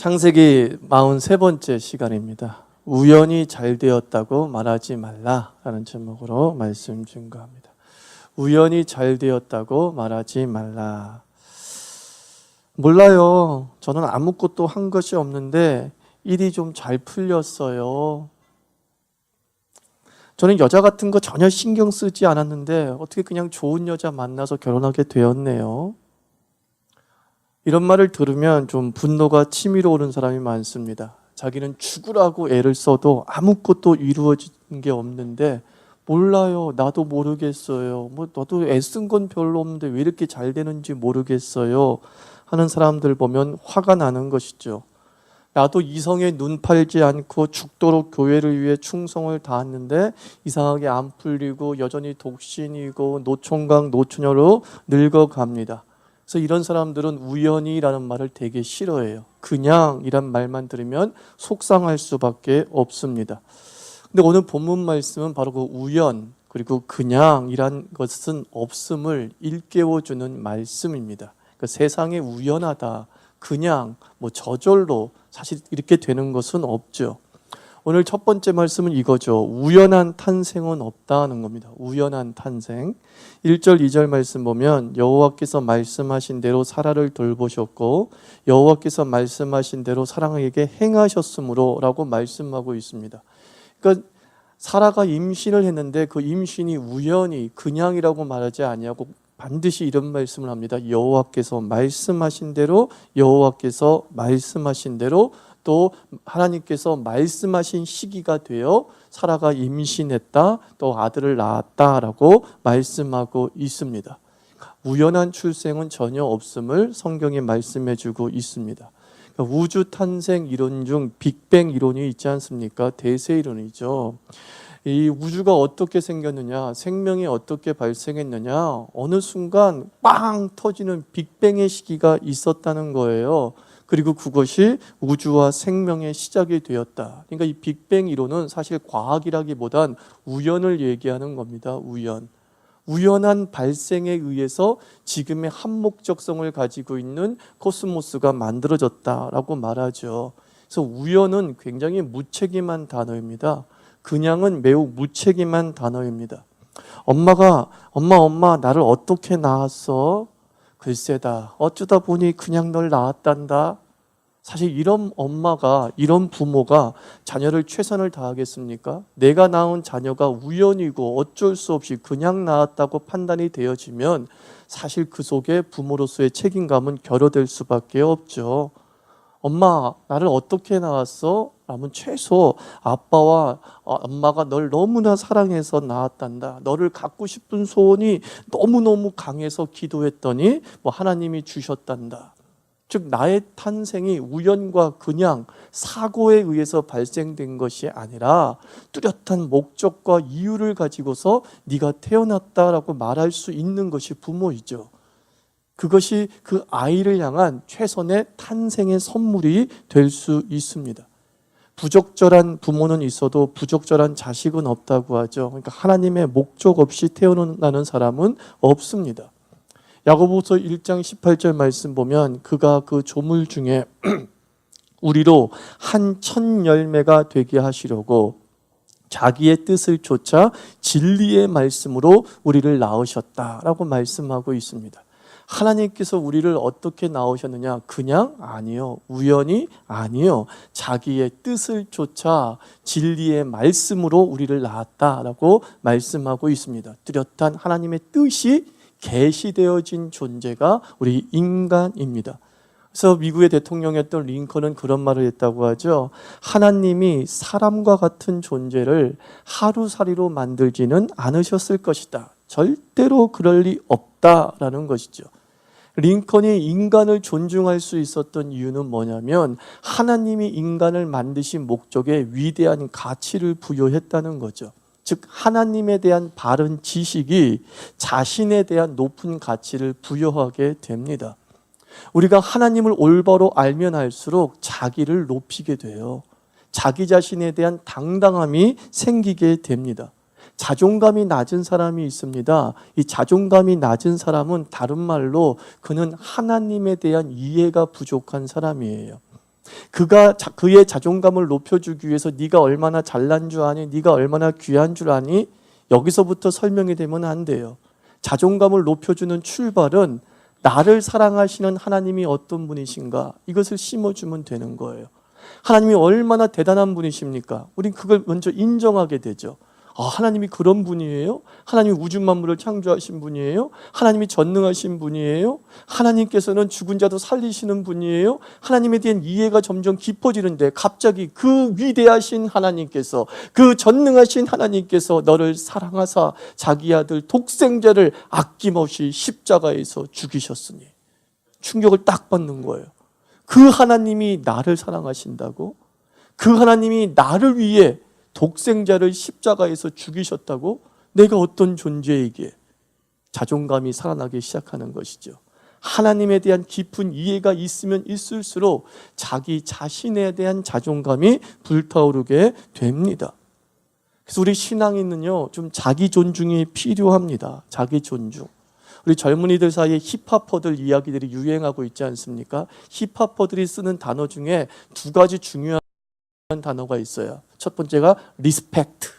창세기 43번째 시간입니다. 우연히 잘 되었다고 말하지 말라라는 제목으로 말씀 증거합니다. 우연히 잘 되었다고 말하지 말라. 몰라요. 저는 아무것도 한 것이 없는데 일이 좀 잘 풀렸어요. 저는 여자 같은 거 전혀 신경 쓰지 않았는데 어떻게 그냥 좋은 여자 만나서 결혼하게 되었네요. 이런 말을 들으면 좀 분노가 치밀어 오는 사람이 많습니다. 자기는 죽으라고 애를 써도 아무것도 이루어진 게 없는데 몰라요. 나도 모르겠어요. 나도 애쓴 건 별로 없는데 왜 이렇게 잘 되는지 모르겠어요. 하는 사람들 보면 화가 나는 것이죠. 나도 이성에 눈 팔지 않고 죽도록 교회를 위해 충성을 다했는데 이상하게 안 풀리고 여전히 독신이고 노총각 노처녀로 늙어갑니다. 그래서 이런 사람들은 우연히라는 말을 되게 싫어해요. 그냥이란 말만 들으면 속상할 수밖에 없습니다. 근데 오늘 본문 말씀은 바로 그 우연 그리고 그냥이란 것은 없음을 일깨워주는 말씀입니다. 그러니까 세상에 우연하다, 그냥 저절로 사실 이렇게 되는 것은 없죠. 오늘 첫 번째 말씀은 이거죠. 우연한 탄생은 없다는 겁니다. 우연한 탄생. 1절 2절 말씀 보면 여호와께서 말씀하신 대로 사라를 돌보셨고 여호와께서 말씀하신 대로 사라에게 행하셨으므로 라고 말씀하고 있습니다. 그러니까 사라가 임신을 했는데 그 임신이 우연히 그냥이라고 말하지 아니하고 반드시 이런 말씀을 합니다. 여호와께서 말씀하신 대로 여호와께서 말씀하신 대로 또 하나님께서 말씀하신 시기가 되어 사라가 임신했다 또 아들을 낳았다라고 말씀하고 있습니다. 우연한 출생은 전혀 없음을 성경이 말씀해 주고 있습니다. 우주 탄생 이론 중 빅뱅 이론이 있지 않습니까? 대세 이론이죠. 이 우주가 어떻게 생겼느냐, 생명이 어떻게 발생했느냐, 어느 순간 빵 터지는 빅뱅의 시기가 있었다는 거예요. 그리고 그것이 우주와 생명의 시작이 되었다. 그러니까 이 빅뱅 이론은 사실 과학이라기보단 우연을 얘기하는 겁니다. 우연한 발생에 의해서 지금의 한목적성을 가지고 있는 코스모스가 만들어졌다라고 말하죠. 그래서 우연은 굉장히 무책임한 단어입니다. 그냥은 매우 무책임한 단어입니다. 엄마 나를 어떻게 낳았어? 글쎄다. 어쩌다 보니 그냥 널 낳았단다. 사실 이런 엄마가, 이런 부모가 자녀를 최선을 다하겠습니까? 내가 낳은 자녀가 우연이고 어쩔 수 없이 그냥 낳았다고 판단이 되어지면 사실 그 속에 부모로서의 책임감은 결여될 수밖에 없죠. 엄마, 나를 어떻게 낳았어? 라면 최소 아빠와 엄마가 널 너무나 사랑해서 낳았단다. 너를 갖고 싶은 소원이 너무너무 강해서 기도했더니 하나님이 주셨단다. 즉 나의 탄생이 우연과 그냥 사고에 의해서 발생된 것이 아니라 뚜렷한 목적과 이유를 가지고서 네가 태어났다라고 말할 수 있는 것이 부모이죠. 그것이 그 아이를 향한 최선의 탄생의 선물이 될 수 있습니다. 부적절한 부모는 있어도 부적절한 자식은 없다고 하죠. 그러니까 하나님의 목적 없이 태어나는 사람은 없습니다. 야고보서 1장 18절 말씀 보면 그가 그 조물 중에 우리로 한 천 열매가 되게 하시려고 자기의 뜻을 쫓아 진리의 말씀으로 우리를 낳으셨다라고 말씀하고 있습니다. 하나님께서 우리를 어떻게 낳으셨느냐? 그냥? 아니요. 우연히? 아니요. 자기의 뜻을 쫓아 진리의 말씀으로 우리를 낳았다라고 말씀하고 있습니다. 뚜렷한 하나님의 뜻이 계시되어진 존재가 우리 인간입니다. 그래서 미국의 대통령이었던 링컨은 그런 말을 했다고 하죠. 하나님이 사람과 같은 존재를 하루살이로 만들지는 않으셨을 것이다. 절대로 그럴 리 없다라는 것이죠. 링컨이 인간을 존중할 수 있었던 이유는 뭐냐면 하나님이 인간을 만드신 목적에 위대한 가치를 부여했다는 거죠. 즉 하나님에 대한 바른 지식이 자신에 대한 높은 가치를 부여하게 됩니다. 우리가 하나님을 올바로 알면 알수록 자기를 높이게 돼요. 자기 자신에 대한 당당함이 생기게 됩니다. 자존감이 낮은 사람이 있습니다. 이 자존감이 낮은 사람은 다른 말로 그는 하나님에 대한 이해가 부족한 사람이에요. 그의 자존감을 높여주기 위해서 네가 얼마나 잘난 줄 아니? 네가 얼마나 귀한 줄 아니? 여기서부터 설명이 되면 안 돼요. 자존감을 높여주는 출발은 나를 사랑하시는 하나님이 어떤 분이신가? 이것을 심어주면 되는 거예요. 하나님이 얼마나 대단한 분이십니까? 우린 그걸 먼저 인정하게 되죠. 하나님이 그런 분이에요? 하나님이 우주 만물을 창조하신 분이에요? 하나님이 전능하신 분이에요? 하나님께서는 죽은 자도 살리시는 분이에요? 하나님에 대한 이해가 점점 깊어지는데 갑자기 그 위대하신 하나님께서, 그 전능하신 하나님께서 너를 사랑하사 자기 아들 독생자를 아낌없이 십자가에서 죽이셨으니 충격을 딱 받는 거예요. 그 하나님이 나를 사랑하신다고? 그 하나님이 나를 위해 독생자를 십자가에서 죽이셨다고? 내가 어떤 존재이기에? 자존감이 살아나기 시작하는 것이죠. 하나님에 대한 깊은 이해가 있으면 있을수록 자기 자신에 대한 자존감이 불타오르게 됩니다. 그래서 우리 신앙인은요, 좀 자기 존중이 필요합니다. 자기 존중. 우리 젊은이들 사이에 힙합퍼들 이야기들이 유행하고 있지 않습니까? 힙합퍼들이 쓰는 단어 중에 두 가지 중요한 단어가 있어요. 첫 번째가 리스펙트.